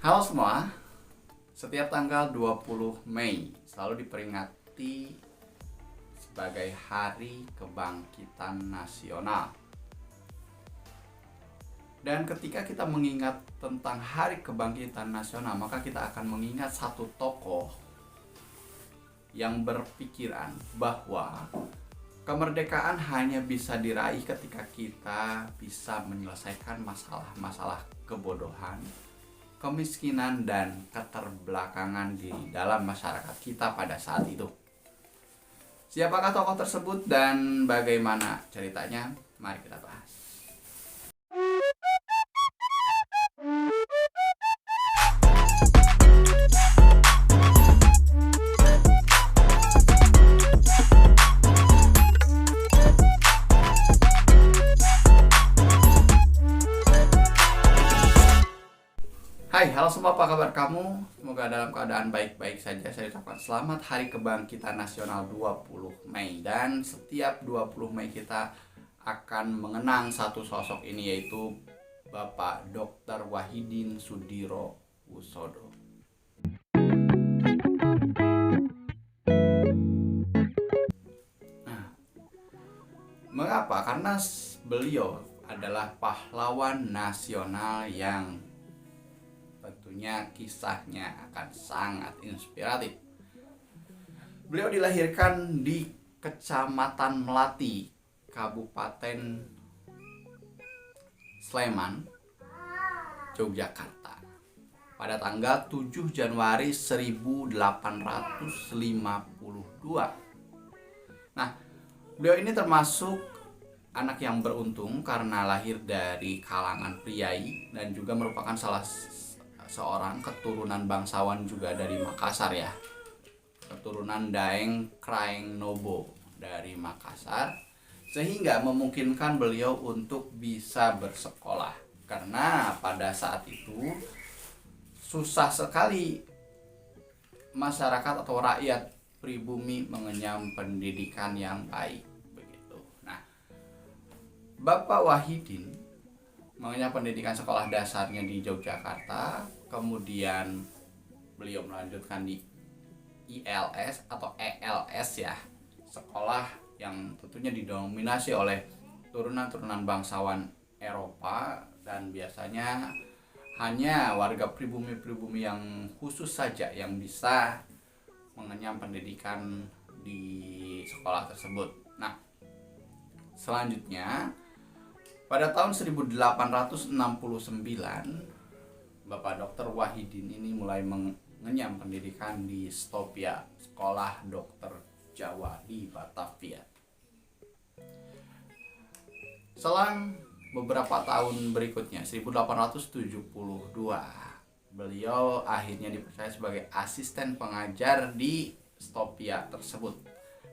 Halo semua, setiap tanggal 20 Mei selalu diperingati sebagai Hari Kebangkitan Nasional. Dan ketika kita mengingat tentang Hari Kebangkitan Nasional, maka kita akan mengingat satu tokoh yang berpikiran bahwa kemerdekaan hanya bisa diraih ketika kita bisa menyelesaikan masalah-masalah kebodohan, kemiskinan, dan keterbelakangan di dalam masyarakat kita pada saat itu. Siapakah tokoh tersebut dan bagaimana ceritanya? Mari kita bahas. Hai, halo semua, apa kabar kamu? Semoga dalam keadaan baik-baik saja. Saya ucapkan selamat Hari Kebangkitan Nasional 20 Mei. Dan setiap 20 Mei kita akan mengenang satu sosok ini, yaitu Bapak Dr. Wahidin Sudirohusodo. Nah, mengapa? Karena beliau adalah pahlawan nasional yang tentunya kisahnya akan sangat inspiratif. Beliau dilahirkan di Kecamatan Melati, Kabupaten Sleman, Yogyakarta, pada tanggal 7 Januari 1852. Nah, beliau ini termasuk anak yang beruntung karena lahir dari kalangan priai dan juga merupakan salah seorang keturunan bangsawan juga dari Makassar ya. Keturunan Daeng Kraeng Nobo dari Makassar, sehingga memungkinkan beliau untuk bisa bersekolah. Karena pada saat itu susah sekali masyarakat atau rakyat pribumi mengenyam pendidikan yang baik begitu. Nah, Bapak Wahidin mengenyam pendidikan sekolah dasarnya di Yogyakarta, kemudian beliau melanjutkan di ILS atau ELS ya, sekolah yang tentunya didominasi oleh turunan-turunan bangsawan Eropa, dan biasanya hanya warga pribumi-pribumi yang khusus saja yang bisa mengenyam pendidikan di sekolah tersebut. Nah, selanjutnya pada tahun 1869, Bapak Dr. Wahidin ini mulai mengenyam pendidikan di Stopia, Sekolah Dokter Jawa di Batavia. Selang beberapa tahun berikutnya, 1872, beliau akhirnya dipercaya sebagai asisten pengajar di Stopia tersebut.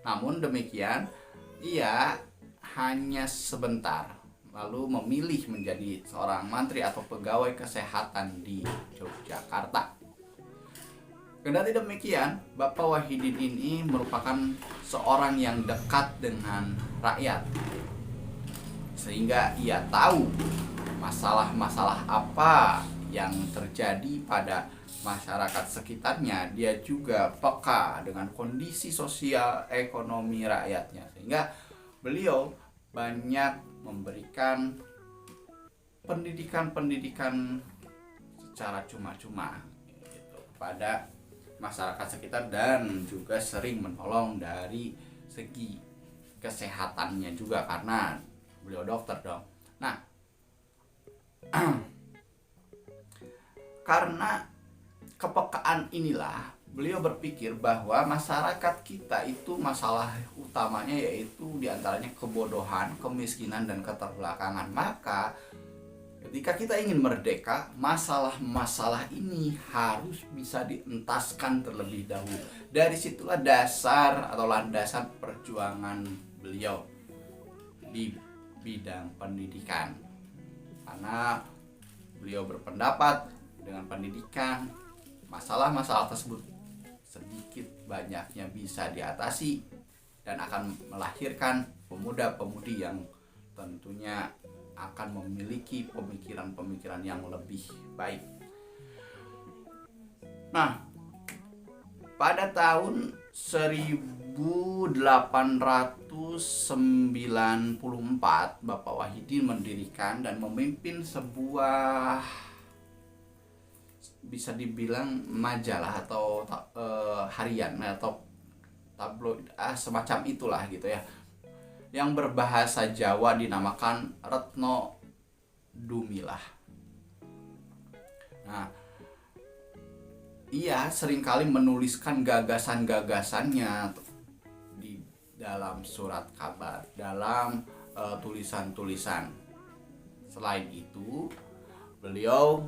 Namun demikian, ia hanya sebentar lalu memilih menjadi seorang mantri atau pegawai kesehatan di Yogyakarta. Kendati demikian, Bapak Wahidin ini merupakan seorang yang dekat dengan rakyat, sehingga ia tahu masalah-masalah apa yang terjadi pada masyarakat sekitarnya. Dia juga peka dengan kondisi sosial ekonomi rakyatnya, sehingga beliau banyak memberikan pendidikan secara cuma-cuma gitu kepada masyarakat sekitar, dan juga sering menolong dari segi kesehatannya juga karena beliau dokter dong. Nah, karena kepekaan inilah beliau berpikir bahwa masyarakat kita itu masalah utamanya yaitu diantaranya kebodohan, kemiskinan, dan keterbelakangan. Maka ketika kita ingin merdeka, masalah-masalah ini harus bisa dientaskan terlebih dahulu. Dari situlah dasar atau landasan perjuangan beliau di bidang pendidikan. Karena beliau berpendapat dengan pendidikan, masalah-masalah tersebut sedikit banyaknya bisa diatasi dan akan melahirkan pemuda-pemudi yang tentunya akan memiliki pemikiran-pemikiran yang lebih baik. Nah, pada tahun 1894 Bapak Wahidin mendirikan dan memimpin sebuah, bisa dibilang majalah atau harian atau tabloid, semacam itulah gitu ya, yang berbahasa Jawa dinamakan Retno Dumilah. Nah, ia seringkali menuliskan gagasan-gagasannya di dalam surat kabar, dalam tulisan-tulisan. Selain itu, beliau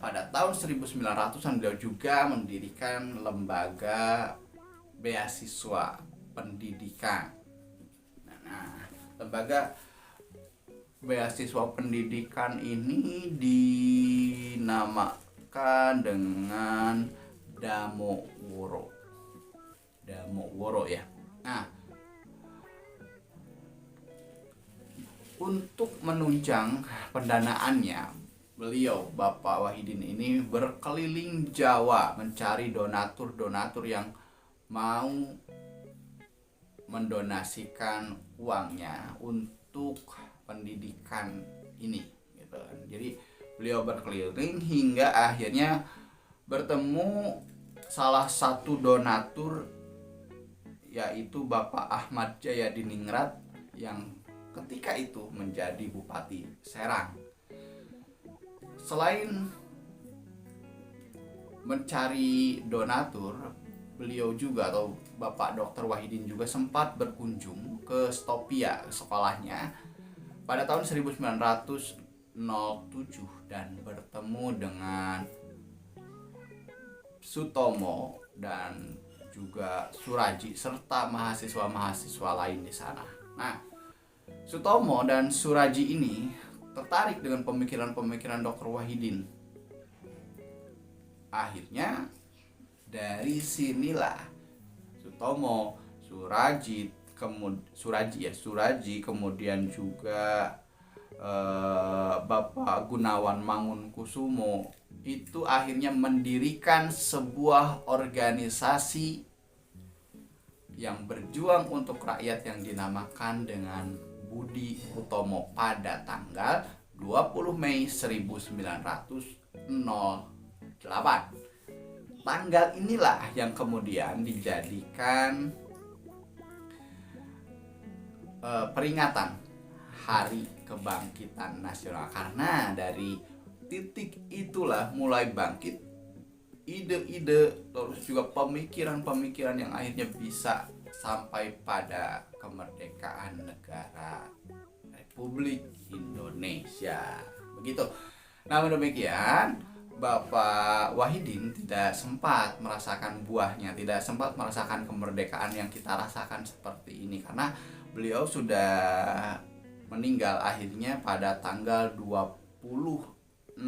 pada tahun 1900-an beliau juga mendirikan lembaga beasiswa pendidikan. Nah, lembaga beasiswa pendidikan ini dinamakan dengan Damo Woro ya. Nah, untuk menunjang pendanaannya, beliau Bapak Wahidin ini berkeliling Jawa mencari donatur-donatur yang mau mendonasikan uangnya untuk pendidikan ini gitu. Jadi beliau berkeliling hingga akhirnya bertemu salah satu donatur, yaitu Bapak Ahmad Jayadiningrat yang ketika itu menjadi Bupati Serang. Selain mencari donatur, beliau juga atau Bapak Dr. Wahidin juga sempat berkunjung ke Stopia, sekolahnya, pada tahun 1907 dan bertemu dengan Sutomo dan juga Suraji serta mahasiswa-mahasiswa lain di sana. Nah, Sutomo dan Suraji ini tertarik dengan pemikiran-pemikiran Dr. Wahidin. Akhirnya dari sinilah Sutomo, Suraji, kemudian juga Bapak Gunawan Mangunkusumo itu akhirnya mendirikan sebuah organisasi yang berjuang untuk rakyat yang dinamakan dengan Budi Utomo pada tanggal 20 Mei 1908. Tanggal inilah yang kemudian dijadikan peringatan Hari Kebangkitan Nasional, karena dari titik itulah mulai bangkit ide-ide terus juga pemikiran-pemikiran yang akhirnya bisa sampai pada kemerdekaan negara Republik Indonesia. Begitu. Namun demikian, Bapak Wahidin tidak sempat merasakan buahnya, tidak sempat merasakan kemerdekaan yang kita rasakan seperti ini, karena beliau sudah meninggal akhirnya pada tanggal 26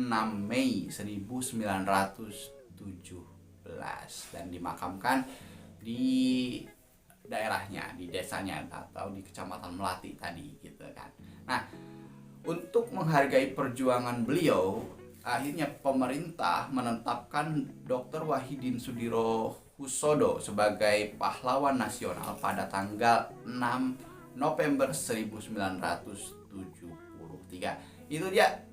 Mei 1917 dan dimakamkan di daerahnya, di desanya atau di Kecamatan Melati tadi gitu kan. Nah, untuk menghargai perjuangan beliau, akhirnya pemerintah menetapkan Dr. Wahidin Sudirohusodo sebagai pahlawan nasional pada tanggal 6 November 1973. Itu dia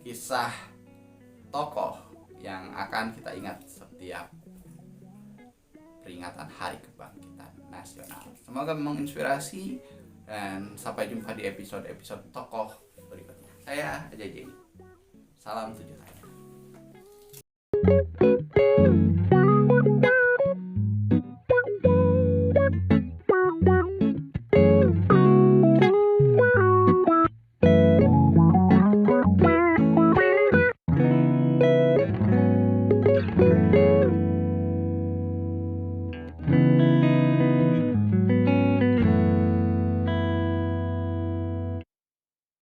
kisah tokoh yang akan kita ingat setiap peringatan Hari Kebangkitan Nasional. Semoga menginspirasi dan sampai jumpa di episode-episode tokoh berikutnya. Saya Ajay Jenny. Salam 7 saya.